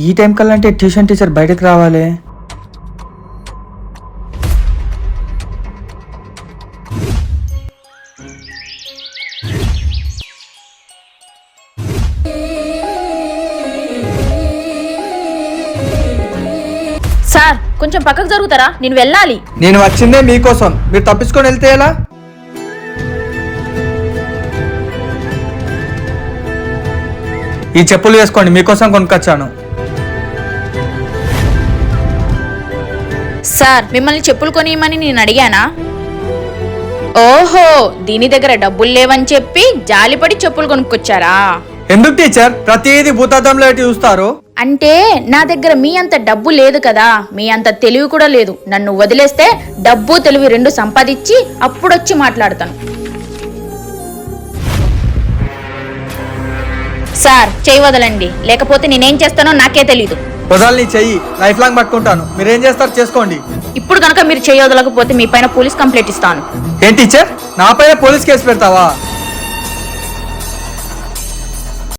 ఈ టైం కల్లా అంటే ట్యూషన్ టీచర్ బయటకు రావాలి. సార్ కొంచెం పక్కకు జరుగుతారా, నేను వెళ్ళాలి. నేను వచ్చిందే మీకోసం, మీరు తప్పించుకొని వెళ్తే ఎలా? ఈ చెప్పులు వేసుకోండి, మీకోసం కొనుక్కొచ్చాను. సార్ మిమ్మల్ని చెప్పులు కొనియమని నేను అడిగానా? ఓహో, దీని దగ్గర డబ్బులు లేవని చెప్పి జాలిపడి చెప్పులు కొనుక్కొచ్చారా? ఎందుకు టీచర్ ప్రతిదీ భూతార్థంలో చూస్తారు? అంటే నా దగ్గర మీ అంత డబ్బు లేదు కదా, మీ అంత తెలివి కూడా లేదు. నన్ను వదిలేస్తే డబ్బు తెలివి రెండు సంపాదించి అప్పుడొచ్చి మాట్లాడతాను. సార్ చెయ్యి వదలండి, లేకపోతే నేనేం చేస్తానో నాకే తెలీదు. వదలని చెయ్యి, లైఫ్ లాంగ్ పట్టుకుంటాను. మీరేం చేస్తారు చేసుకోండి. ఇప్పుడు కనుక మీరు చెయ్యి వదలకపోతే మీ పైన పోలీస్ కంప్లైంట్ ఇస్తాను. ఏం టీచర్, నా పైన పోలీస్ కేసు పెడతావా?